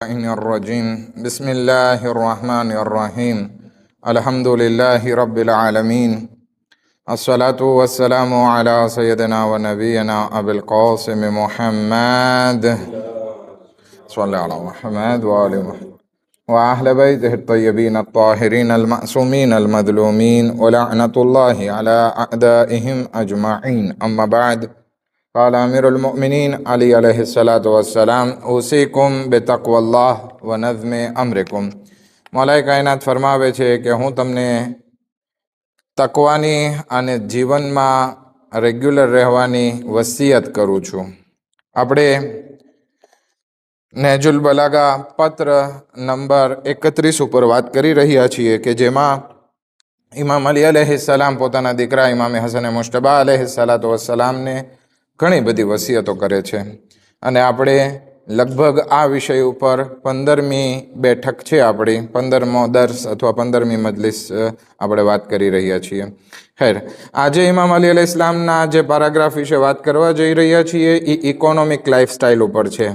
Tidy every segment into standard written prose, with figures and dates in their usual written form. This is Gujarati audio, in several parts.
الرجيم بسم الله الرحمن الرحيم الحمد لله رب العالمين الصلاة والسلام على سيدنا ونبينا أبي القاسم محمد صلى على محمد وآل محمد وأهل بيته الطيبين الطاهرين المعصومين المظلومين ولعنة الله على أعدائهم أجمعين أما بعد قال أمير المؤمنين علي عليه الصلاة والسلام أوصيكم بتقوى الله ونظم أمركم મૌલાએ કાયનાત ફરમાવે છે કે હું તમને તકવાની અને જીવનમાં રેગ્યુલર રહેવાની વસિયત કરું છું. આપણે નહેજુલ બલાગા પત્ર નંબર 31 ઉપર વાત કરી રહ્યા છીએ કે જેમાં ઇમામ અલી અલૈહિસ્સલામ પોતાના દીકરા ઇમામ હસન મુશ્તબા અલૈહિસ્સલાતુ વસ્સલામને ઘણી બધી વસિયતો કરે છે અને આપણે લગભગ આ વિષય ઉપર 15મી બેઠક છે, આપણી 15મો દર્સ અથવા 15મી મજલિસ આપણે વાત કરી રહ્યા છીએ. ખેર, આજે ઇમામ અલી અલૈહિસ્સલામના જે પેરાગ્રાફ વિશે વાત કરવા જઈ રહ્યા છીએ એ ઇકોનોમિક લાઈફસ્ટાઈલ ઉપર છે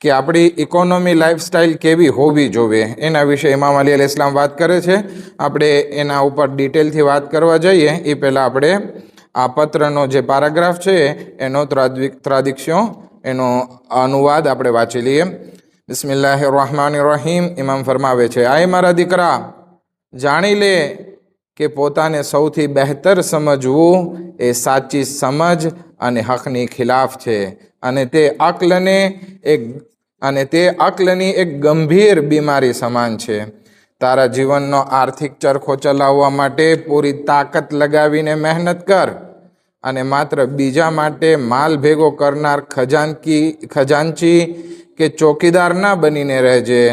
કે આપણી ઇકોનોમી લાઈફસ્ટાઈલ કેવી હોવી જોઈએ એના વિશે ઇમામ અલી અલૈહિસ્સલામ વાત કરે છે. આપણે એના ઉપર ડિટેલથી વાત કરવા જઈએ એ પહેલાં આપણે આ પત્રનો જે પેરાગ્રાફ છે એનો ત્રાદિક્ષ્યો એનો અનુવાદ આપણે વાંચી લઈએ. બિસ્મિલ્લાહિર રહમાનિર રહીમ. ઇમામ ફરમાવે છે, આય મારા દીકરા, જાણી લે કે પોતાને સૌથી બહેતર સમજવું એ સાચી સમજ અને હકની ખિલાફ છે અને તે અક્લની એક ગંભીર બીમારી સમાન છે. તારા જીવનનો આર્થિક ચરખો ચલાવવા માટે પૂરી તાકાત લગાવીને મહેનત કર અને માત્ર બીજા માટે માલ ભેગો કરનાર ખજાનચી કે ચોકીદાર ના બનીને રહેજે.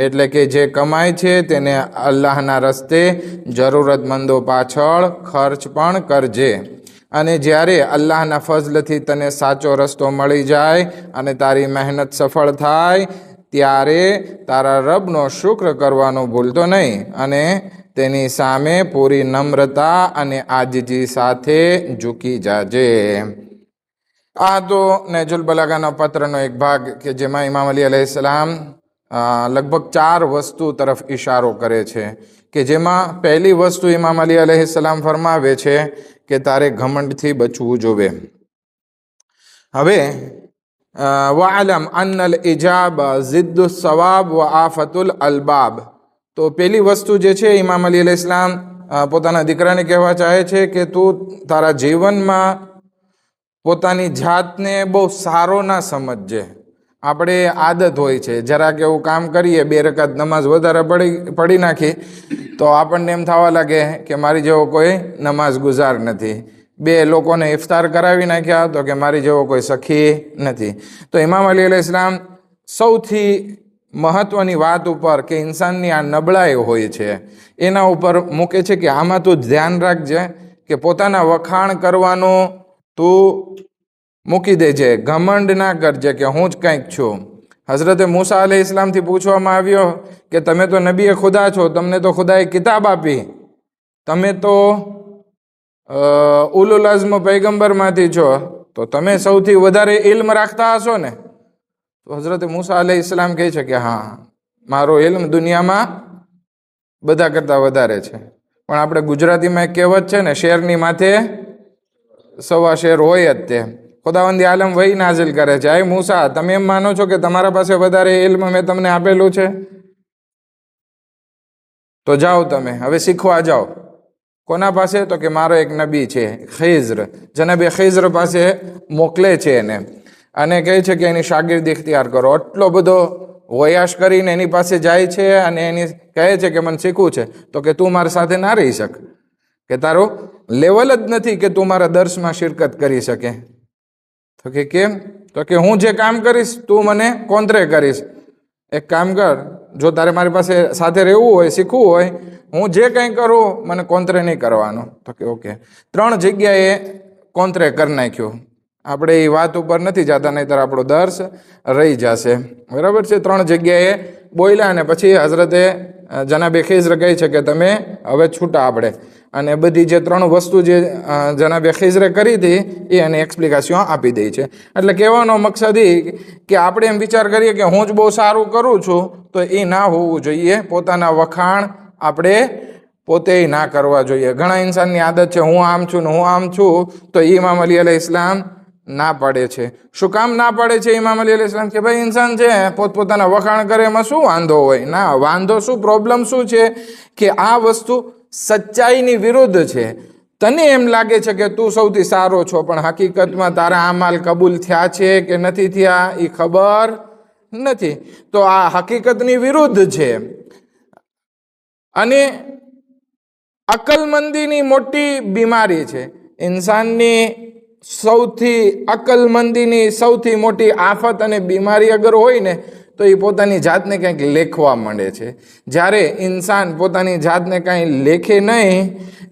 એટલે કે જે કમાય છે તેને અલ્લાહના રસ્તે જરૂરતમંદો પાછળ ખર્ચ પણ કરજે અને જ્યારે અલ્લાહના ફઝલથી તને સાચો રસ્તો મળી જાય અને તારી મહેનત સફળ થાય ત્યારે તારા રબનો શુક્ર કરવાનું ભૂલતો નહીં અને તેની સામે પૂરી નમ્રતા અને આજીજી સાથે ઝૂકી જાજે. આ તો નહેજુલ બલાગાના પત્રનો એક ભાગ કે જેમાં ઇમામ અલી અલૈહિસ્સલામ લગભગ 4 વસ્તુ તરફ ઇશારો કરે છે કે જેમાં પહેલી વસ્તુ ઇમામ અલી અલૈહિસ્સલામ ફરમાવે છે કે તારે ઘમંડથી બચવું જોઈએ. હવે વઅલમ અન્નલ ઇજાબ જિદ્દુ સવાબ વ આફતુલ અલબાબ. તો પહેલી વસ્તુ જે છે ઇમામ અલી અલૈહિસ્સલામ પોતાના દીકરાને કહેવા ચાહે છે કે તું તારા જીવનમાં પોતાની જાતને બહુ સારો ના સમજજે. આપણે આદત હોય છે જરાક એવું કામ કરીએ, 2 રકાત નમાઝ વધારે પડી નાખી તો આપણને એમ થવા લાગે કે મારી જેવો કોઈ નમાઝ ગુજાર નથી. 2 લોકોને ઇફતાર કરાવી નાખ્યા તો કે મારી જેવો કોઈ સખી નથી. તો ઇમામ અલી અલૈહિસ્સલામ સૌથી મહત્વની વાત ઉપર કે ઇન્સાનની આ નબળાઈ હોય છે એના ઉપર મૂકે છે કે આમાં તું ધ્યાન રાખજે કે પોતાના વખાણ કરવાનું તું મૂકી દેજે, ઘમંડ ના કરજે કે હું જ કંઈક છું. હઝરત મૂસા અલૈહિસ્સલામથી પૂછવામાં આવ્યો કે તમે તો નબીએ ખુદા છો, તમને તો ખુદાએ કિતાબ આપી, તમે તો ઉલુલ અઝ્મ પૈગંબરમાંથી છો, તો તમે સૌથી વધારે ઇલ્મ રાખતા હશો ને? તો હઝરત મૂસા અલૈહિસ્સલામ કહે છે કે હા, મારો ઇલ્મ દુનિયામાં બધા કરતાં વધારે છે. પણ આપણે ગુજરાતીમાં એક કહેવત છે ને, શેરની માથે સવા શેર હોય જ તે. ખુદાવંદી આલમ વહી નાઝિલ કરે છે, આય મૂસા, તમે એમ માનો છો કે તમારા પાસે વધારે ઇલ્મ મેં તમને આપેલું છે? તો જાઓ, તમે હવે શીખવા જાઓ. કોના પાસે? તો કે મારો એક નબી છે ખિઝર, જનાબે ખિઝર પાસે મોકલે છે એને અને કહે છે કે એની શાગિર્દી ઇખ્તિયાર કરો. આટલો બધો વયાશ કરીને એની પાસે જાય છે અને એની કહે છે કે મને શીખવું છે. તો કે તું મારી સાથે ના રહી શક, કે તારો લેવલ જ નથી કે તું મારા દર્શમાં શિરકત કરી શકે. તો કે કેમ? તો કે હું જે કામ કરીશ તું મને કોન્ત્રે કરીશ. એક કામ કર, જો તારે મારી પાસે સાથે રહેવું હોય, શીખવું હોય, હું જે કંઈ કરું મને કોન્ત્રે નહીં કરવાનો. તો કે ઓકે. 3 જગ્યાએ કોન્ત્રે કરી નાખ્યું. આપણે એ વાત ઉપર નથી જતા, નહીંતર આપણો દર્શ રહી જશે. બરાબર છે? 3 જગ્યાએ બોલ્યા અને પછી હઝરતે જનાબે ખિઝર કહે છે કે તમે હવે છૂટા આપણે, અને બધી જે 3 વસ્તુ જે જનાબે ખિઝરે કરી હતી એ એને એક્સપ્લિકેશન આપી દે છે. એટલે કહેવાનો મકસદ એ કે આપણે એમ વિચાર કરીએ કે હું જ બહુ સારું કરું છું, તો એ ના હોવું જોઈએ. પોતાના વખાણ આપણે પોતે ના કરવા જોઈએ. ઘણા ઇન્સાનની આદત છે, હું આમ છું ને હું આમ છું, તો ઇમામ અલી અલૈહિસ સલામ ના પાડે છે. શું કામ ના પાડે છે ઇમામ અલી અલૈહિસ સલામ? કે ભાઈ ઇન્સાન છે પોતપોતાના વખાણ કરે એમાં શું વાંધો હોય? ના, વાંધો શું, પ્રોબ્લેમ શું છે કે આ વસ્તુ સચ્ચાઈની વિરુદ્ધ છે. તને એમ લાગે છે કે તું સૌથી સારો છો, પણ હકીકતમાં તારા આમાલ કબૂલ થયા છે કે નથી થયા એ ખબર નથી. તો આ હકીકતની વિરુદ્ધ છે. અને અકલમંદીની મોટી બીમારી છે. ઇન્સાનની અકલમંદીની સૌથી મોટી આફત અને બીમારી અગર હોય ને, તો એ પોતાની જાતને કંઈક લેખવા માંડે છે. જ્યારે ઇન્સાન પોતાની જાતને કાંઈ લેખે નહીં,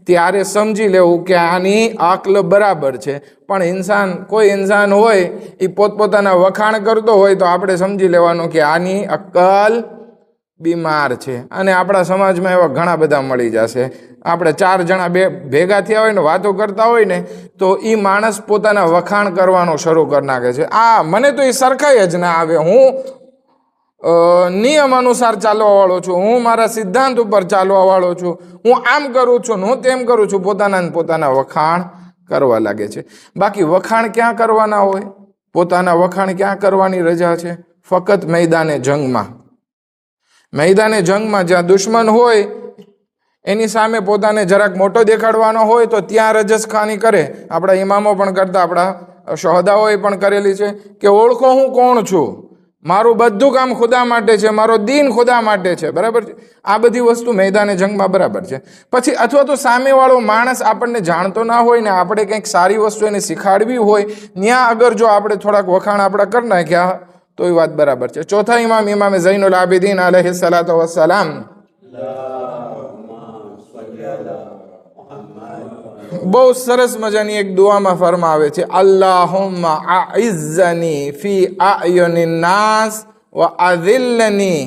ત્યારે સમજી લેવું કે આની અક્લ બરાબર છે. પણ કોઈ ઇન્સાન હોય એ પોતપોતાના વખાણ કરતો હોય, તો આપણે સમજી લેવાનું કે આની અક્લ બીમાર છે. અને આપણા સમાજમાં એવા ઘણા બધા મળી જશે. આપણે 4 જણા ભેગા થયા હોય ને વાતો કરતા હોય ને, તો એ માણસ પોતાના વખાણ કરવાનું શરૂ કરી નાખે છે. મને તો એ સરખાઈ જ ના આવે, હું નિયમ અનુસાર ચાલવા વાળો છું, હું મારા સિદ્ધાંત ઉપર ચાલવા વાળો છું, હું આમ કરું છું, હું તેમ કરું છું. પોતાના વખાણ કરવા લાગે છે. બાકી વખાણ ક્યાં કરવાના હોય? પોતાના વખાણ ક્યાં કરવાની રજા છે? ફક્ત મેદાને જંગમાં જ્યાં દુશ્મન હોય એની સામે પોતાને જરાક મોટો દેખાડવાનો હોય, તો ત્યાં રજસખાની કરે. આપણા ઇમામો પણ કરતા, આપણા શહોદાઓએ પણ કરેલી છે કે ઓળખો હું કોણ છું, મારું બધું કામ ખુદા માટે છે, મારો દીન ખુદા માટે છે. બરાબર છે? આ બધી વસ્તુ મેદાને જંગમાં બરાબર છે. પછી અથવા તો સામેવાળો માણસ આપણને જાણતો ના હોય ને, આપણે કંઈક સારી વસ્તુ એને શીખાડવી હોય, ત્યાં અગર જો આપણે થોડાક વખાણ આપણા કરી નાખ્યા, તો એ વાત બરાબર છે. ચોથા ઇમામ ઝૈનુલ આબિદીન અલૈહિ સલાતુ વસ્સલામ બહુ સરસ મજાની એક દુઆમાં ફરમાવે છે, અલ્લાહુમ્મા આઇઝ્ઝની ફી આયુનિન નાસ વ અઝિલ્લની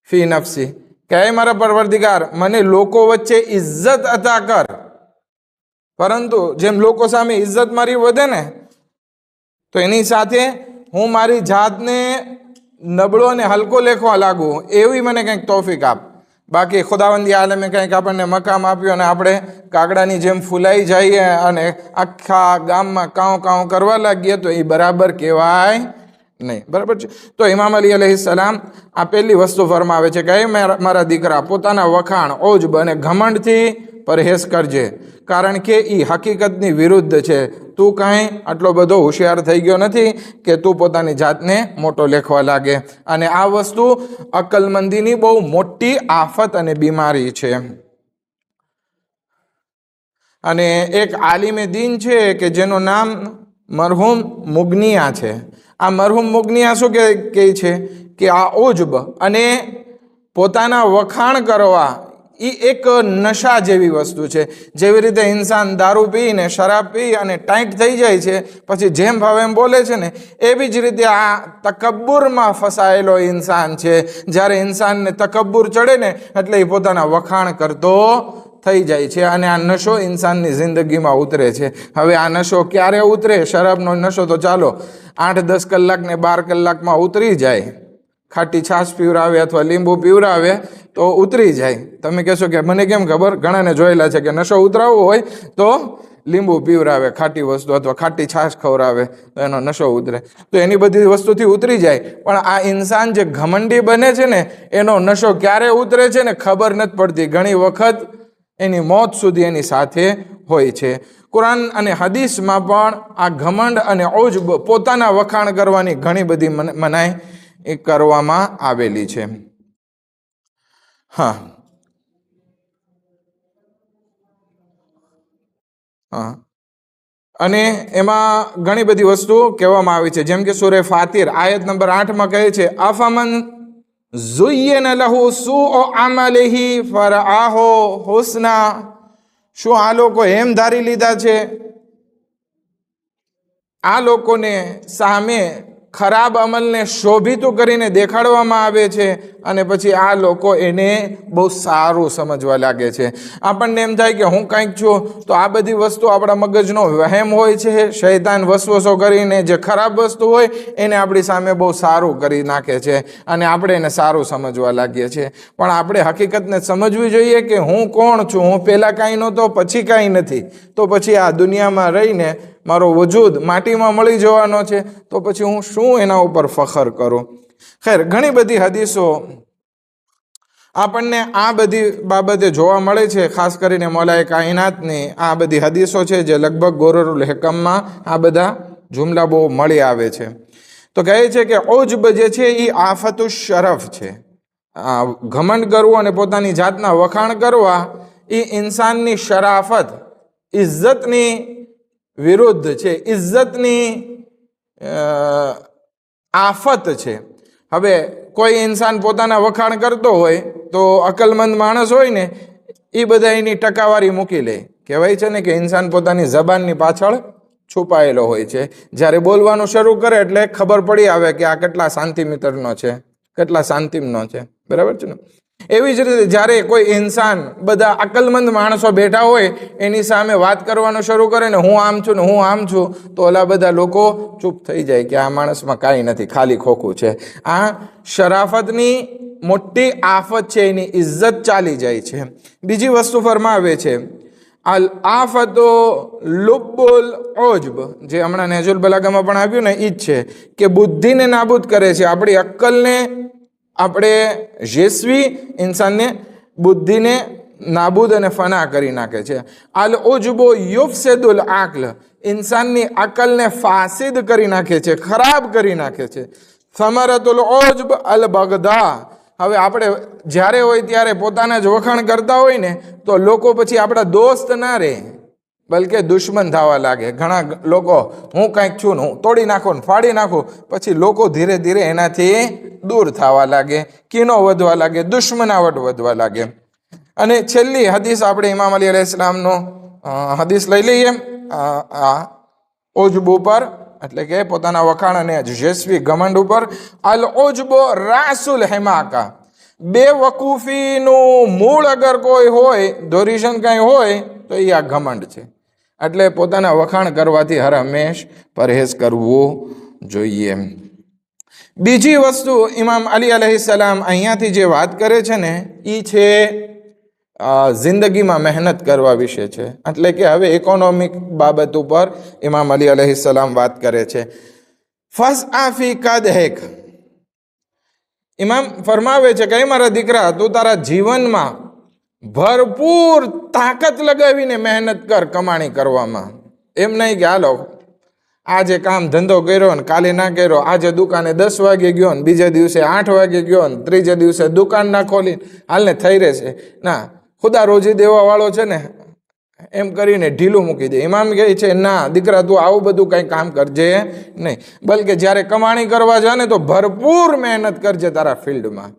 ફી નફસી. કે મારા પરવરદિગાર, મને લોકો વચ્ચે ઇજ્જત અતા કર, પરંતુ જેમ લોકો સામે ઇજ્જત મારી વધે ને, તો એની સાથે હું મારી જાતને નબળો અને હલકો લેખવા લાગુ, એવી મને કંઈક તૌફીક આપ. બાકી ખુદાવંદી આલમે કંઈક આપણને મકામ આપ્યો અને આપણે કાગડાની જેમ ફૂલાઈ જઈએ અને આખા ગામમાં કાઉ કરવા લાગીએ, તો એ બરાબર કહેવાય નહીં. બરાબર છે? તો ઇમામ અલી અલૈહિ સલામ આ પહેલી વસ્તુ ફરમાવે છે કે મારા દીકરા, પોતાના વખાણ, ઓજબ અને ઘમંડથી પરહેઝ કરજે, કારણ કે એ હકીકતની વિરુદ્ધ છે. તું કાંઈ આટલો બધો હોશિયાર થઈ ગયો નથી કે તું પોતાની જાતને મોટો લેખવા લાગે. અને આ વસ્તુ અકલમંદીની બહુ મોટી આફત અને બીમારી છે. અને એક આલિમે દીન છે કે જેનું નામ મરહુમ મુગનિયા છે. આ મરહુમ મુગનિયા શું કહે છે કે આ ઓજબ અને પોતાના વખાણ કરવા એ એક નશા જેવી વસ્તુ છે. જેવી રીતે ઇન્સાન દારૂ પીને, શરાબ પી અને ટાઈટ થઈ જાય છે, પછી જેમ ભાવે એમ બોલે છે ને, એવી જ રીતે આ તકબ્બુરમાં ફસાયેલો ઇન્સાન છે. જ્યારે ઇન્સાનને તકબ્બુર ચડે ને, એટલે એ પોતાના વખાણ કરતો થઈ જાય છે અને આ નશો ઇન્સાનની જિંદગીમાં ઉતરે છે. હવે આ નશો ક્યારે ઉતરે? શરાબનો નશો તો ચાલો 8-10 કલાક ને 12 કલાકમાં ઉતરી જાય. ખાટી છાશ પીવરાવે અથવા લીંબુ પીવરાવે તો ઉતરી જાય. તમે કહેશો કે મને કેમ ખબર? ઘણાને જોયેલા છે કે નશો ઉતરાવવો હોય તો લીંબુ પીવરાવે, ખાટી વસ્તુ અથવા ખાટી છાશ ખવરાવે તો એનો નશો ઉતરે. તો એની બધી વસ્તુથી ઉતરી જાય. પણ આ ઇન્સાન જે ઘમંડી બને છે ને, એનો નશો ક્યારે ઉતરે છે ને ખબર નથી પડતી. ઘણી વખત એની મોત સુધી એની સાથે હોય છે. કુરાન અને હદીસમાં પણ આ ઘમંડ અને ઓજબ, પોતાના વખાણ કરવાની ઘણી બધી મનાઈ કરવામાં આવેલી છે. હા અને એમાં ઘણી બધી વસ્તુ કહેવામાં આવી છે. જેમ કે સૂરે ફાતિર આયત નંબર 8 કહે છે, અફમન ઝુય્યન લહુ સુઉ અમલિહી ફરઆહુ હુસ્ના. શું આ લોકો એમ ધારી લીધા છે, આ લોકોને સામે ખરાબ અમલને શોભિતું કરીને દેખાડવામાં આવે છે અને પછી આ લોકો એને બહુ સારું સમજવા લાગે છે. આપણને એમ થાય કે હું કંઈક છું, તો આ બધી વસ્તુ આપણા મગજનો વહેમ હોય છે. શૈતાન વસવસો કરીને જે ખરાબ વસ્તુ હોય એને આપણી સામે બહુ સારું કરી નાખે છે અને આપણે એને સારું સમજવા લાગીએ છીએ. પણ આપણે હકીકતને સમજવી જોઈએ કે હું કોણ છું. હું પહેલાં કાંઈ નહોતો, પછી કાંઈ નથી, તો પછી આ દુનિયામાં રહીને મારો વજૂદ માટીમાં મળી જવાનો છે, તો પછી હું શું એના ઉપર ફખર કરું. ખેર, ઘણી બધી હદીસો આપણને આ બધી બાબતે જોવા મળે છે. ખાસ કરીને મૌલાએ કાયનાતની આ બધી હદીસો છે જે લગભગ ગોરરુલ હિકમમાં આ બધા જુમલા બહુ મળી આવે છે. તો કહે છે કે ઉજબ જે છે એ આફતુ શરફ છે. ઘમંડ કરવું અને પોતાની જાતના વખાણ કરવા એ ઇન્સાનની શરાફત, ઇજ્જતની વિરુદ્ધ છે, ઇજ્જતની આફત છે. હવે કોઈ ઇન્સાન પોતાના વખાણ કરતો હોય તો અકલમંદ માણસ હોય ને એ બધા એની ટકાવારી મૂકી લે. કહેવાય છે ને કે ઇન્સાન પોતાની જબાનની પાછળ છુપાયેલો હોય છે. જ્યારે બોલવાનું શરૂ કરે એટલે ખબર પડી આવે કે આ કેટલા શાંતિમીટરનો છે, કેટલા શાંતિમનો છે. બરાબર છે ને? એવી જ રીતે જ્યારે કોઈ ઇન્સાન બધા અકલમંદ માણસો બેઠા હોય એની સામે વાત કરવાનું શરૂ કરે ને હું આમ છું ને હું આમ છું, તો ઓલા બધા લોકો ચૂપ થઈ જાય કે આ માણસમાં કાંઈ નથી, ખાલી ખોખું છે. આ શરાફતની મોટી આફત છે, એની ઇજ્જત ચાલી જાય છે. બીજી વસ્તુ ફરમાવે છે અલ આફતો લુબ્બુલ ઉજબ, જે હમણાં નહેજુલ બલાગામાં પણ આવ્યું ને એ જ છે કે બુદ્ધિને નાબૂદ કરે છે. આપણી અક્કલને, આપણે જેસવી ઇન્સાનને, બુદ્ધિને નાબૂદ અને ફના કરી નાખે છે. અલ ઉજબો યુફસિદુલ આકલ, ઇન્સાનની અકલને ફાસિદ કરી નાખે છે, ખરાબ કરી નાખે છે. સમરતુલ ઉજબ અલ બગદા, હવે આપણે જ્યારે હોય ત્યારે પોતાના જ વખાણ કરતા હોય ને તો લોકો પછી આપણા દોસ્ત ના રહે, બલકે દુશ્મન થવા લાગે. ઘણા લોકો હું કંઈક છું ને હું તોડી નાખું ને ફાડી નાખું, પછી લોકો ધીરે ધીરે એનાથી દૂર થવા લાગે, કીનો વધવા લાગે, દુશ્મનાવટ વધવા લાગે. અને છેલ્લી હદીસ આપણે ઇમામ અલી અલૈહિસ્સલામનો હદીસ લઈ લઈએ ઉજબ ઉપર, એટલે કે પોતાના વખાણ અને જેસવી ઘમંડ ઉપર. અલ ઉજબો રાસુલ હિમાકા, બેવકૂફીનું મૂળ અગર કોઈ હોય, ધોરીશન કંઈ હોય તો એ આ ઘમંડ છે. એટલે પોતાના વખાણ કરવાથી હર હંમેશ પરહેજ કરવું જોઈએ. બીજી વસ્તુ ઇમામ અલી અલૈહિસ્સલામ અહીંયાથી જે વાત કરે છે ને એ છે જિંદગીમાં મહેનત કરવા વિશે છે. એટલે કે હવે ઇકોનોમિક બાબત ઉપર ઇમામ અલી અલૈહિસ્સલામ વાત કરે છે. ફસઆ ફી કદહિક, ઇમામ ફરમાવે છે કે મારા દીકરા, તું તારા જીવનમાં ભરપૂર તાકાત લગાવીને મહેનત કર કમાણી કરવામાં. એમ નહીં કે હાલો આજે કામ ધંધો કર્યો ને કાલે ના કર્યો, આજે દુકાને 10 વાગે ગયો ને બીજા દિવસે 8 વાગે ગયો ને ત્રીજે દિવસે દુકાન ના ખોલી, હાલને થઈ રહેશે. ના, ખુદા રોજી દેવા વાળો છે ને એમ કરીને ઢીલું મૂકી દે. ઇમામ કહે છે ના દીકરા, તું આવું બધું કંઈ કામ કરજે નહીં, બલકે જ્યારે કમાણી કરવા જા ને તો ભરપૂર મહેનત કરજે તારા ફિલ્ડમાં.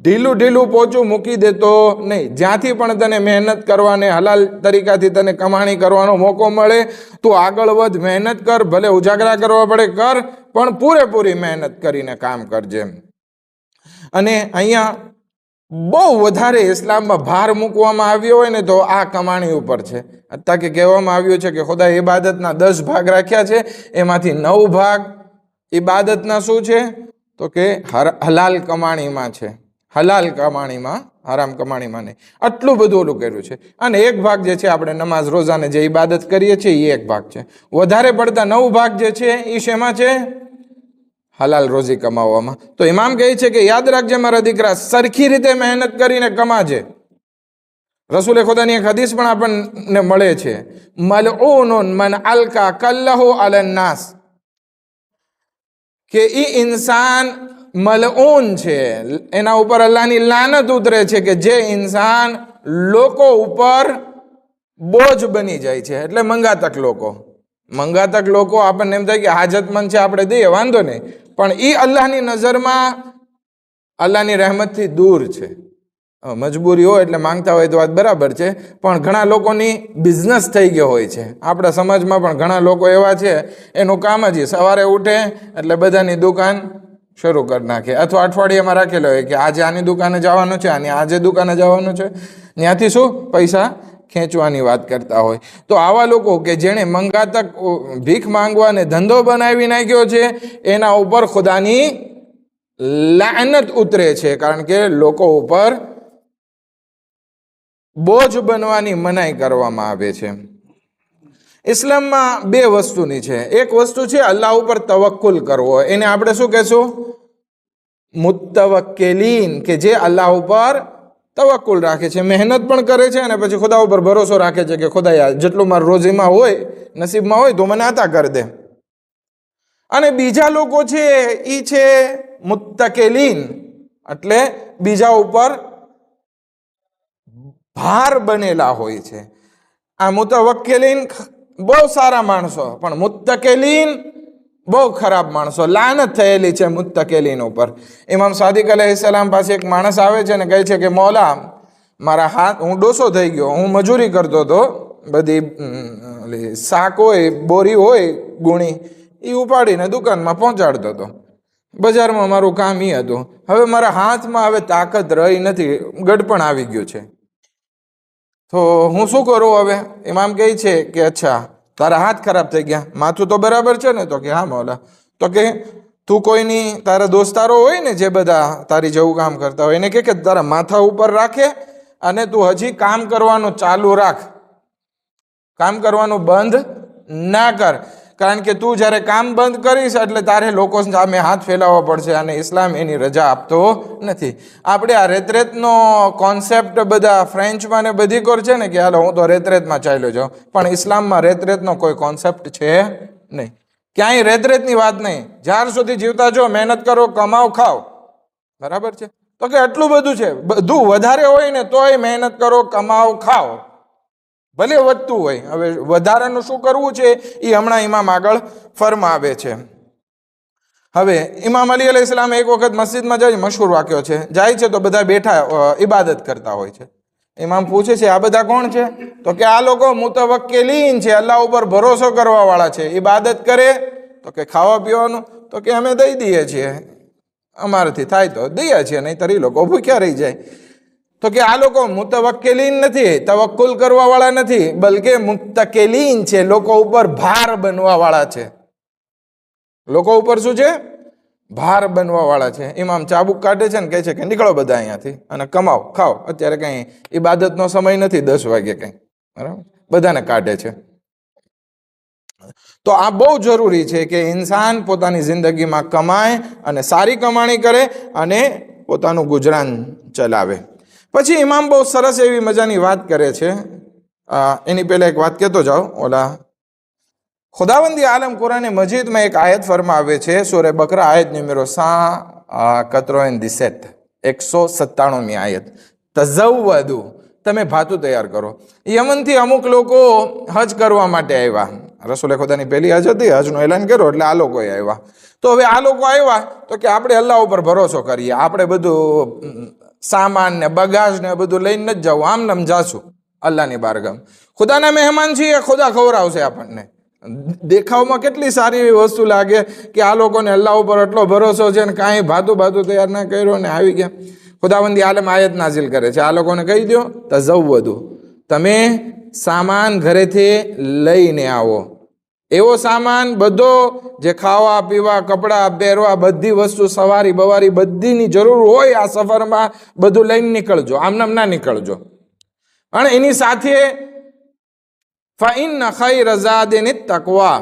ઢીલું ઢીલું પોચું મૂકી દેતો નહીં. જ્યાંથી પણ તને મહેનત કરવાને, હલાલ તરીકાથી તને કમાણી કરવાનો મોકો મળે તું આગળ વધ, મહેનત કર, ભલે ઉજાગરા કરવા પડે કર, પણ પૂરેપૂરી મહેનત કરીને કામ કરજે. અને અહીંયા બહુ વધારે ઇસ્લામમાં ભાર મૂકવામાં આવ્યો હોય ને તો આ કમાણી ઉપર છે. અત્યારે કે કહેવામાં આવ્યું છે કે ખુદા ઇબાદતના 10 ભાગ રાખ્યા છે, એમાંથી 9 ભાગ ઇબાદતના શું છે તો કે હલાલ કમાણીમાં છે, હલાલ કમાણીમાં, હરામ કમાણીમાં નહીં. આટલું બધું ઓલું કર્યું છે. અને એક ભાગ જે છે આપણે નમાઝ રોજાને જે ઇબાદત કરીએ છીએ એ એક ભાગ છે. વધારે પડતા 9 ભાગ જે છે એ શેમાં છે? હલાલ રોજી કમાવામાં. તો ઇમામ કહે છે કે યાદ રાખજે મારા દીકરા, સરખી રીતે મહેનત કરીને કમાજે. રસૂલે ખુદાની એક હદીસ પણ આપણને મળે છે, મલઉનન મન અલકા કલ્લહુ અલન નાસ, કે ઈ ઇન્સાન મલઉન છે, એના ઉપર અલ્લાહની લાનત ઉતરે છે કે જે ઇન્સાન લોકો ઉપર બોજ બની જાય છે. એટલે મંગાતક લોકો આપણને એમ થાય કે હાજતમંદ છે આપણે દઈએ વાંધો નહીં, પણ એ અલ્લાહની નજરમાં અલ્લાહની રહેમતથી દૂર છે. મજબૂરી હોય એટલે માંગતા હોય તો વાત બરાબર છે, પણ ઘણા લોકોની બિઝનેસ થઈ ગયો હોય છે. આપણા સમાજમાં પણ ઘણા લોકો એવા છે, એનું કામ જ સવારે ઉઠે એટલે બધાની દુકાન શરૂ કરી નાખે, અથવા અઠવાડિયામાં રાખેલો હોય કે આજે આની દુકાને જવાનું છે, આની આજે દુકાને જવાનું છે, ત્યાંથી શું પૈસા ખેંચવાની વાત કરતા હોય. તો આવા લોકો કે જેણે મંગાતક ભીખ માંગવાને ધંધો બનાવી નાખ્યો છે, એના ઉપર ખુદાની લાનત ઉતરે છે, કારણ કે લોકો ઉપર બોજ બનવાની મનાઈ કરવામાં આવે છે. ઇસ્લામમાં બે વસ્તુની છે. એક વસ્તુ છે અલ્લાહ ઉપર તવક્કુલ કરવો, એને આપણે શું કહેશું? મુત્તવક્કિલીન, કે જે અલ્લાહ ઉપર તવક્કુલ રાખે છે, મહેનત પણ કરે છે અને પછી ખુદા ઉપર ભરોસો રાખે છે કે ખુદા જેટલું મારું રોજીમાં હોય, નસીબમાં હોય તો મને આતા કરી દે. અને બીજા લોકો છે એ છે મુત્તકિલીન, એટલે બીજા ઉપર ભાર બનેલા હોય છે. આ મુતવક્કિલીન બહુ સારા માણસો, પણ મુત્તકિલીન બહુ ખરાબ માણસો. લાનત થયેલી છે મુત્તકિલીન ઉપર. ઇમામ સાદિક અલૈહિસ્સલામ પાસે એક માણસ આવે છે ને કહે છે કે મૌલા, મારા હાથ, હું ડોસો થઈ ગયો, હું મજૂરી કરતો હતો, બધી શાક હોય, બોરી હોય ગુણી, એ ઉપાડીને દુકાનમાં પહોંચાડતો હતો, બજારમાં મારું કામ એ હતું. હવે મારા હાથમાં હવે તાકાત રહી નથી, ગડપણ આવી ગયું છે, તો હું શું કરું હવે? ઇમામ કહે છે કે અચ્છા, તારા હાથ ખરાબ થઈ ગયા, માથું તો બરાબર છે ને? તો કે હા મૌલા. તો કે તું કોઈની, તારા દોસ્તારો હોય ને જે બધા તારી જેવું કામ કરતા હોય, એને કે તારા માથા ઉપર રાખે અને તું હજી કામ કરવાનું ચાલુ રાખ, કામ કરવાનું બંધ ના કર, કારણ કે તું જ્યારે કામ બંધ કરીશ એટલે તારે લોકો સામે હાથ ફેલાવવા પડશે, અને ઇસ્લામ એની રજા આપતો નથી. આપણે આ રેતરેતનો કોન્સેપ્ટ બધા ફ્રેન્ચમાં ને બધી કોર છે ને કે હાલો હું તો રેતરેતમાં ચાલ્યો જાઉં, પણ ઇસ્લામમાં રેતરેતનો કોઈ કોન્સેપ્ટ છે નહીં, ક્યાંય રેતરેતની વાત નહીં. જ્યાર સુધી જીવતા જો મહેનત કરો, કમાઓ, ખાઓ, બરાબર છે? તો કે આટલું બધું છે, બધું વધારે હોય ને તોય મહેનત કરો, કમાઓ, ખાઓ, ભલે વધતું હોય. હવે વધારાનું શું કરવું છે એ હમણાં ઇમામ આગળ ફરમાવે છે. હવે ઇમામ અલી અલૈહિસ્સલામ એક વખત મસ્જિદમાં જાય, મશહૂર વાક્યો છે, જાય છે તો બધા બેઠા ઇબાદત કરતા હોય છે. ઇમામ પૂછે છે આ બધા કોણ છે? તો કે આ લોકો મુતવક્કિલીન છે, અલ્લાહ ઉપર ભરોસો કરવા વાળા છે. ઇબાદત કરે તો કે ખાવા પીવાનું, તો કે અમે દઈ દઈએ છીએ, અમારાથી થાય તો દઈએ છીએ, નહીં તરી લોકો ભૂખ્યા રહી જાય. તો કે આ લોકો મુતવક્કિલીન નથી, તવક્કુલ કરવા વાળા નથી, બલકે મુત્તકિલીન છે, લોકો ઉપર ભાર બનવા વાળા છે. લોકો ઉપર શું છે? ભાર બનવા વાળા છે. ઇમામ ચાબુક કાઢે છે ને કહે છે કે નીકળો બધા અહીંયાથી અને કમાઓ, ખાઓ, અત્યારે કઈ ઇબાદતનો સમય નથી, 10 વાગે કઈ, બરાબર? બધાને કાઢે છે. તો આ બહુ જરૂરી છે કે ઇન્સાન પોતાની જિંદગીમાં કમાય અને સારી કમાણી કરે અને પોતાનું ગુજરાન ચલાવે. પછી ઇમામ બહુ સરસ એવી મજાની વાત કરે છે. એની પહેલા એક વાત કહેતો જાઓ. ઓલા ખુદાવંદી આલમ કુરાન મજીદમાં એક આયત ફરમાવે છે, સૂરે બકરા આયત નંબર 197, 197મી આયત, તઝવ્વદુ, તમે ભાતું તૈયાર કરો. યમનથી અમુક લોકો હજ કરવા માટે આવ્યા. રસૂલે ખુદાની પહેલી હજ હતી, હજનું એલાન કર્યો એટલે આ લોકો આવ્યા. તો હવે આ લોકો આવ્યા તો કે આપણે અલ્લાહ ઉપર ભરોસો કરીએ, આપણે બધું સામાન ને બગાજ ને બધું લઈને નથી જવું, આમ નામ જાશું અલ્લાહની બારગામ. ખુદાના મહેમાન છીએ, ખુદા ખવડાવશે આપણને. દેખાવમાં કેટલી સારી એવી વસ્તુ લાગે કે આ લોકોને અલ્લાહ ઉપર એટલો ભરોસો છે ને કાંઈ ભાતું તૈયાર ના કર્યો ને આવી ગયા. ખુદાવંદી આલમ આયત નાઝિલ કરે છે, આ લોકોને કહી દો તઝવ્વદુ, તમે સામાન ઘરેથી લઈને આવો. એવો સામાન બધો જે ખાવા પીવા, કપડાં પહેરવા, બધી વસ્તુ, સવારી બવારી બધીની જરૂર હોય આ સફરમાં, બધું લઈને નીકળજો, આમનામ ના નીકળજો. અને એની સાથે ફઇન્ન ખૈર ઝાદિન તકવા,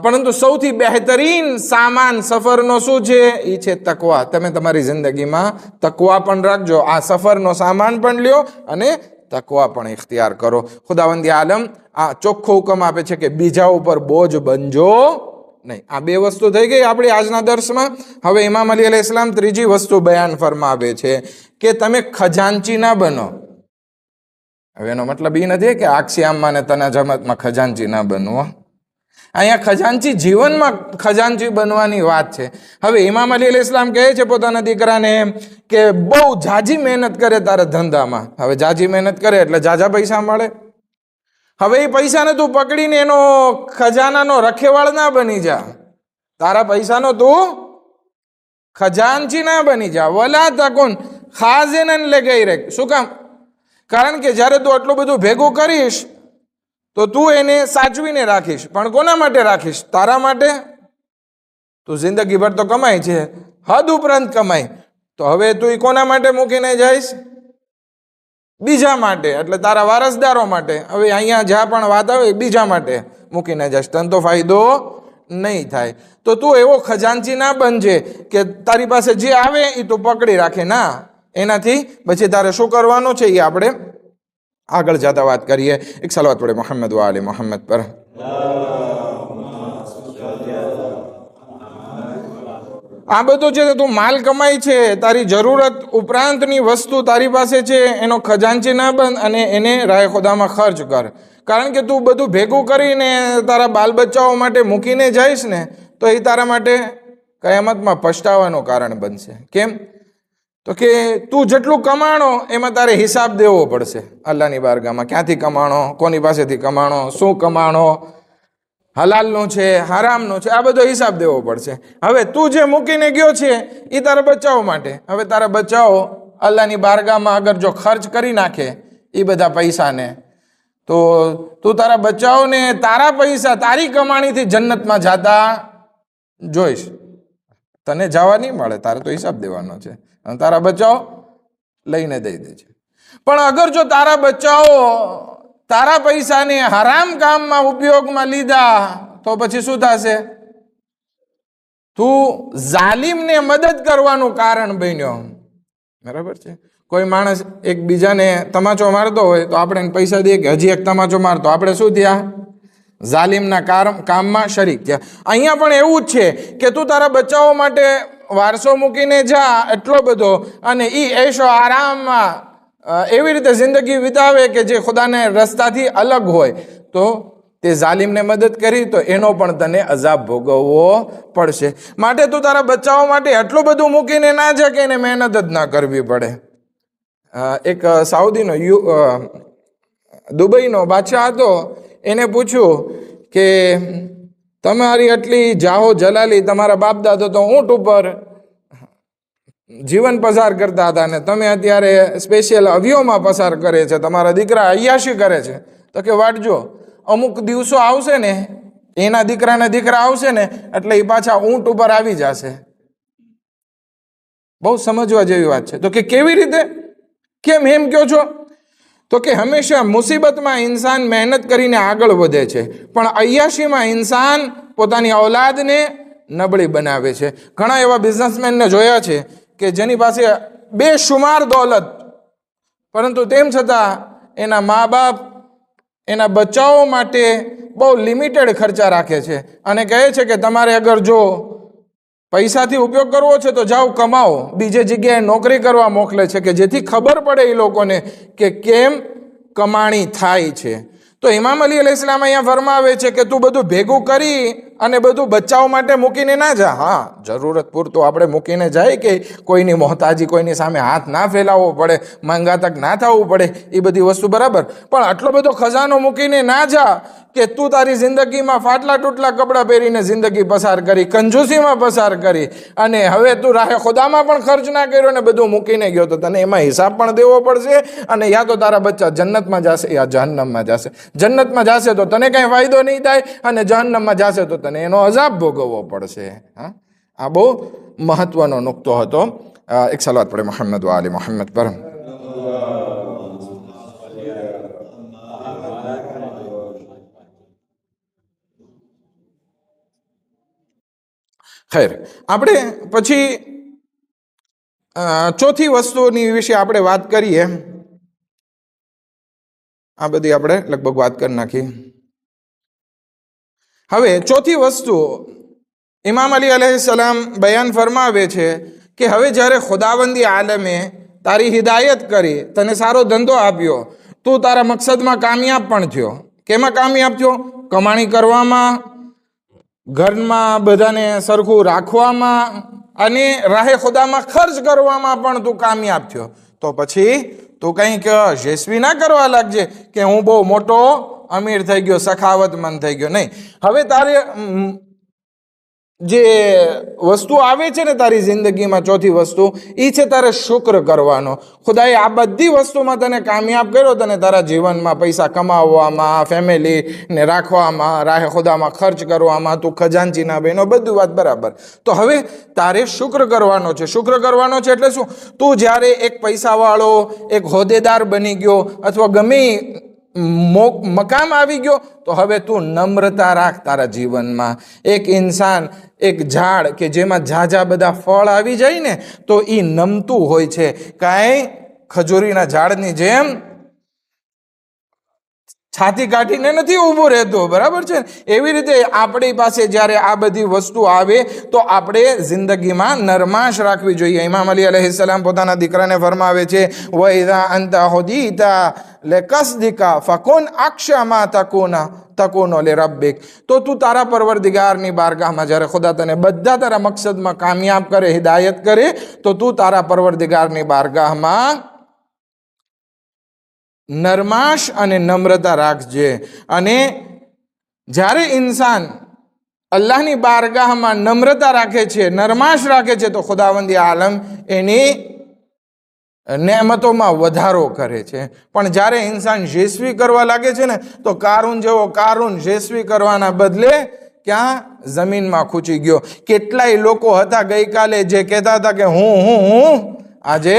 પરંતુ સૌથી બહેતરીન સામાન સફરનો શું છે? એ છે તકવા. તમે તમારી જિંદગીમાં તકવા પણ રાખજો, આ સફરનો સામાન પણ લ્યો અને તકવા પણ ઇખ્તિયાર કરો. ખુદાવંદી આલમ આ ચોખ્ખો હુકમ આપે છે કે બીજા ઉપર બોજ બનજો નહીં. આ બે વસ્તુ થઈ ગઈ આપણી આજના દર્શમાં. હવે ઇમામ અલી અલૈહિસ્સલામ ત્રીજી વસ્તુ બયાન ફરમાવે છે કે તમે ખજાનચી ના બનો. હવે એનો મતલબ એ નથી કે આક્ષિયામમાં ને તના જમાતમાં ખજાનચી ના બનવો. અહીંયા ખજાનચી જીવનમાં ખજાનચી બનવાની વાત છે. હવે ઇમામ અલી અલૈહિસ સલામ કહે છે પોતાના દીકરાને કે બહુ જાજી મહેનત કરે તારા ધંધામાં. હવે જાજી મહેનત કરે એટલે જાજા પૈસા મળે. હવે એ પૈસાને તું પકડીને એનો ખજાનાનો રખેવાળ ના બની જા. તારા પૈસાનો તું ખજાનચી ના બની જા. વલા તકુન ખાઝિનન લગૈરક. શું કામ? કારણ કે જ્યારે તું આટલું બધું ભેગું કરીશ તો તું એને સાચવીને રાખીશ, પણ કોના માટે રાખીશ? તારા માટે. તું જિંદગીભર તો કમાય છે, હદ ઉપરાંત કમાય, તો હવે તું કોના માટે મૂકીને જઈશ? બીજા માટે, એટલે તારા વારસદારો માટે. હવે અહીંયા જ્યાં પણ વાત આવે બીજા માટે મૂકીને જઈશ, તને તો ફાયદો નહીં થાય. તો તું એવો ખજાનચી ના બનજે કે તારી પાસે જે આવે એ તું પકડી રાખે. ના, એનાથી પછી તારે શું કરવાનું છે એ આપણે આગળ જતા વાત કરીએ. એક સલાવત પડે મોહમ્મદ વ આલે મોહમ્મદ પર. આ બધું છે તું માલ કમાય છે, તારી જરૂરત ઉપરાંતની વસ્તુ તારી પાસે છે, એનો ખજાનચી ના બંધ અને એને રાહે ખુદામાં ખર્ચ કર. કારણ કે તું બધું ભેગું કરીને તારા બાલ બચ્ચાઓ માટે મૂકીને જઈશ ને તો એ તારા માટે કયામતમાં પછતાવાનું કારણ બનશે. કેમ? તો કે તું જેટલું કમાણો એમાં તારે હિસાબ દેવો પડશે અલ્લાહની બારગામાં. ક્યાંથી કમાણો, કોની પાસેથી કમાણો, શું કમાણો, હલાલનું છે, હરામનું છે, આ બધો હિસાબ દેવો પડશે. હવે તું જે મૂકીને ગયો છે એ તારા બચ્ચાઓ માટે. હવે તારા બચ્ચાઓ અલ્લાહની બારગામાં અગર જો ખર્ચ કરી નાખે એ બધા પૈસાને, તો તું તારા બચ્ચાઓને તારા પૈસા તારી કમાણીથી જન્નતમાં જાતા જોઈશ. તને જવા નહીં મળે, તારે તો હિસાબ દેવાનો છે અને તારા બચ્ચાઓ લઈને દઈ દે છે. પણ અગર જો તારા બચ્ચાઓ તારા પૈસાને હરામ કામમાં ઉપયોગમાં લીધા તો પછી શું થશે? તું જાલિમને મદદ કરવાનું કારણ બન્યો. બરાબર છે? કોઈ માણસ એકબીજાને તમાચો મારતો હોય તો આપણે એને પૈસા દઈએ કે હજી એક તમાચો મારતો, આપણે શું થયા? જાલિમના કામમાં શરીક થયા. અહીંયા પણ એવું જ છે કે તું તારા બચ્ચાઓ માટે વારસો મૂકીને જા એટલો બધો, અને એ એશો આરામમાં એવી રીતે જિંદગી વિતાવે કે જે ખુદાને રસ્તાથી અલગ હોય, તો તે જાલિમને મદદ કરી તો એનો પણ તને અઝાબ ભોગવવો પડશે. માટે તું તારા બચ્ચાઓ માટે એટલું બધું મૂકીને ના જા કે એને મહેનત જ ના કરવી પડે. એક સાઉદીનો દુબઈનો બાદશાહ હતો, એને પૂછ્યું કે તમારી આટલી જાહો જલાલી, તમારા બાપ દાદો તો ઊંટ ઉપર જીવન પસાર કરતા હતા ને તમે અત્યારે સ્પેશિયલ અવિયોમાં પસાર કરે છે, તમારા દીકરા અય્યાશી કરે છે. તો કે વાટજો, અમુક દિવસો આવશે ને, એના દીકરાના દીકરા આવશે ને એટલે એ પાછા ઊંટ ઉપર આવી જશે. બહુ સમજવા જેવી વાત છે. તો કે કેવી રીતે, કેમ એમ કહો છો? તો કે હંમેશા મુસીબતમાં ઇન્સાન મહેનત કરીને આગળ વધે છે, પણ અય્યાશીમાં ઇન્સાન પોતાની ઔલાદને નબળી બનાવે છે. ઘણા એવા બિઝનેસમેનને જોયા છે કે જેની પાસે બેશુમાર દોલત, પરંતુ તેમ છતાં એના મા બાપ એના બચ્ચાઓ માટે બહુ લિમિટેડ ખર્ચા રાખે છે અને કહે છે કે તમારે અગર જો પૈસાથી ઉપયોગ કરવો છે તો જાઓ કમાઓ. બીજે જગ્યાએ નોકરી કરવા મોકલે છે કે જેથી ખબર પડે એ લોકોને કે કેમ કમાણી થાય છે. તો ઇમામ અલી અલૈહિસ્સલામ અહીંયા ફરમાવે છે કે તું બધું ભેગું કરી અને બધું બચ્ચાઓ માટે મૂકીને ના જા. હા, જરૂરત પૂરતું આપણે મૂકીને જાય કે કોઈની મોહતાજી, કોઈની સામે હાથ ના ફેલાવવો પડે, માંગાતક ના થવું પડે, એ બધી વસ્તુ બરાબર. પણ આટલો બધો ખજાનો મૂકીને ના જા કે તું તારી જિંદગીમાં ફાટલા તૂટલા કપડાં પહેરીને જિંદગી પસાર કરી, કંજૂસીમાં પસાર કરી, અને હવે તું રાહે ખુદામાં પણ ખર્ચ ના કર્યો ને બધું મૂકીને ગયો, તો તને એમાં હિસાબ પણ દેવો પડશે. અને યા તો તારા બચ્ચા જન્નતમાં જશે યા જહન્નમમાં જશે. જન્નતમાં જશે તો તને કાંઈ ફાયદો નહીં થાય, અને જહન્નમમાં જશે તો તને એનો અઝાબ ભોગવવો પડશે. હા, આ બહુ મહત્વનો નુક્તો હતો. એક સલાવત પડે મોહમ્મદ વ આલે મોહમ્મદ પર. ખૈર, આપણે પછી ચોથી વસ્તુની વિશે આપણે વાત કરીએ. આ બધી આપણે લગભગ વાત કરી નાખી. હવે ચોથી વસ્તુ ઇમામ અલી અલૈહિસ્સલામ બયાન ફરમાવે છે કે હવે જ્યારે ખુદાવંદી આલમે તારી હિદાયત કરી, તને સારો ધંધો આપ્યો, તું તારા મકસદમાં કામયાબ પણ થયો. કેમાં કામયાબ થયો? કમાણી કરવામાં, ઘરમાં બધાને સરખું રાખવામાં અને રાહે ખુદામાં ખર્ચ કરવામાં પણ તું કામયાબ થયો, તો પછી તું કંઈક જેસવી ના કરવા લાગજે કે હું બહુ મોટો અમીર થઈ ગયો, સખાવતમંદ થઈ ગયો. નહીં, હવે તારે જે વસ્તુ આવે છે ને તારી જિંદગીમાં, ચોથી વસ્તુ એ છે તારે શુક્ર કરવાનો. ખુદાએ આ બધી વસ્તુમાં તને કામયાબ કર્યો, તને તારા જીવનમાં પૈસા કમાવવામાં, ફેમિલીને રાખવામાં, રાહે ખુદામાં ખર્ચ કરવામાં, તું ખજાનચી ના બહેનો, બધું વાત બરાબર. તો હવે તારે શુક્ર કરવાનો છે. શુક્ર કરવાનો છે એટલે શું? તું જ્યારે એક પૈસાવાળો, એક હોદ્દેદાર બની ગયો અથવા ગમે મકામ આવી ગયો, તો હવે તું નમ્રતા રાખ તારા જીવનમાં. એક ઇન્સાન, એક ઝાડ કે જેમાં ઝાઝા બધા ફળ આવી જાય ને, તો એ નમતું હોય છે, કાંઈ ખજૂરીના ઝાડની જેમ છાતી કાઢીને નથી ઊભું રહેતો, બરાબર છે. એવી રીતે આપણી પાસે જ્યારે આ બધી વસ્તુ આવે તો આપણે જિંદગીમાં નરમાશ રાખવી જોઈએ. ઇમામ અલી અલૈહિસ્સલામ પોતાના દીકરાને ફરમાવે છે, વઇઝા અંતા હુદીતા લેકસ્દિકા ફકુન અક્ષમા તકુનો લિરબ્બિક. તો તું તારા પરવરદિગારની બારગાહમાં જ્યારે ખુદા તને બધા તારા મકસદમાં કામયાબ કરે, હિદાયત કરે, તો તું તારા પરવરદિગારની બારગાહમાં નરમાશ અને નમ્રતા રાખજે. અને જ્યારે ઇન્સાન અલ્લાહની બારગાહમાં નમ્રતા રાખે છે, નરમાશ રાખે છે, તો ખુદાવંદી આલમ એની નેમતોમાં વધારો કરે છે. પણ જ્યારે ઇન્સાન જેસવી કરવા લાગે છે ને, તો કારૂન જેવો કારૂન જેસવી કરવાના બદલે ક્યાં જમીનમાં ખૂંચી ગયો. કેટલાય લોકો હતા ગઈકાલે જે કહેતા હતા કે હું આજે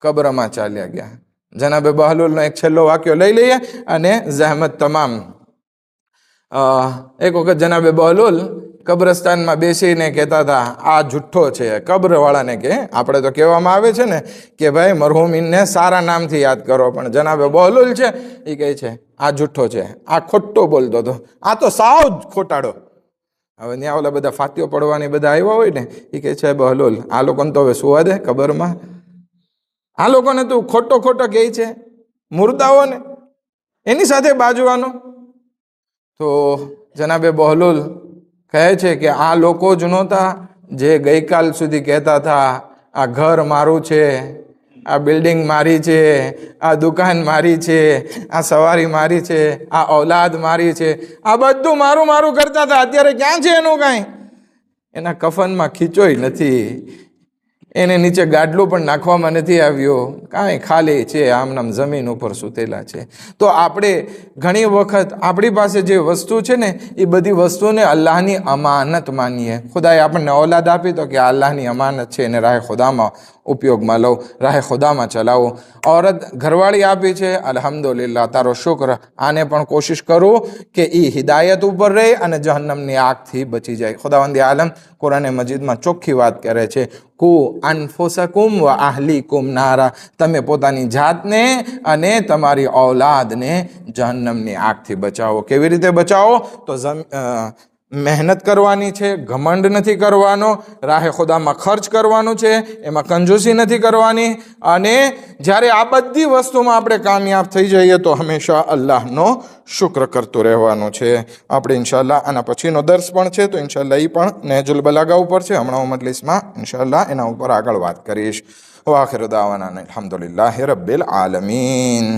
કબ્રમાં ચાલ્યા ગયા. જનાબે બહલુલનો એક છેલ્લો વાક્યો લઈ લઈએ અને જહેમત તમામ. એક વખત જનાબે બહલુલ કબ્રસ્તાનમાં બેસીને કહેતા હતા, આ જુઠ્ઠો છે. કબ્રવાળાને કે આપણે તો કહેવામાં આવે છે ને કે ભાઈ મરહુમીનને સારા નામથી યાદ કરો, પણ જનાબે બહલુલ છે એ કહે છે આ જુઠ્ઠો છે, આ ખોટો બોલતો હતો, આ તો સાવ જ ખોટાડો. હવે ત્યાં ઓલા બધા ફાતીઓ પડવાની બધા આવ્યા હોય ને, એ કહે છે બહલુલ આ લોકોને તો હવે સુવા દે કબરમાં, આ લોકોને તું ખોટો કહે છે, મુર્દાઓને એની સાથે બાજવાનો. તો જનાબે બહલુલ કહે છે કે આ લોકો જ નહોતા જે ગઈકાલ સુધી કહેતા હતા આ ઘર મારું છે, આ બિલ્ડિંગ મારી છે, આ દુકાન મારી છે, આ સવારી મારી છે, આ ઔલાદ મારી છે, આ બધું મારું મારું કરતા હતા. અત્યારે ક્યાં છે એનું કાંઈ? એના કફનમાં ખીચોય નથી, એને નીચે ગાડલું પણ નાખવામાં નથી આવ્યો, કાંઈ ખાલી છે, આમનામ જમીન ઉપર સૂતેલા છે. તો આપણે ઘણી વખત આપણી પાસે જે વસ્તુ છે ને એ બધી વસ્તુને અલ્લાહની અમાનત માનીએ. ખુદાએ આપણને ઔલાદ આપી તો કે આ અલ્લાહની અમાનત છે, એને રાહે ખુદામાં ઉપયોગમાં લો, રાહે ખુદામાં ચલાવો. ઔરત ઘરવાળી આપી છે, અલ્હમ્દુલિલ્લાહ, તારો શુક્ર. આને પણ કોશિશ કરું કે એ હિદાયત ઉપર રહે અને જહન્નમની આગથી બચી જાય. ખુદાવંદી આલમ કુરાને મજીદમાં ચોખ્ખી વાત કરે છે, કુ અનફુસકુમ વ અહલીકુમ નારા, તમે પોતાની જાતને અને તમારી ઔલાદને જહન્નમની આગથી બચાવો. કેવી રીતે બચાવો? તો મહેનત કરવાની છે, ઘમંડ નથી કરવાનો, રાહે ખુદામાં ખર્ચ કરવાનું છે, એમાં કંજૂસી નથી કરવાની. અને જ્યારે આ બધી વસ્તુમાં આપણે કામયાબ થઈ જઈએ તો હંમેશા અલ્લાહનો શુક્ર કરતું રહેવાનું છે. આપણે ઇન્શાલ્લાહ આના પછીનો દર્સ પણ છે, તો ઇન્શાલ્લાહ એ પણ નહેજુલ બલાગા ઉપર છે. હમણાં હું મજલિસમાં ઇન્શાલ્લાહ એના ઉપર આગળ વાત કરીશ. વાખિર દાવાના અલ્હમ્દુલિલ્લાહિ રબ્બિલ આલમીન.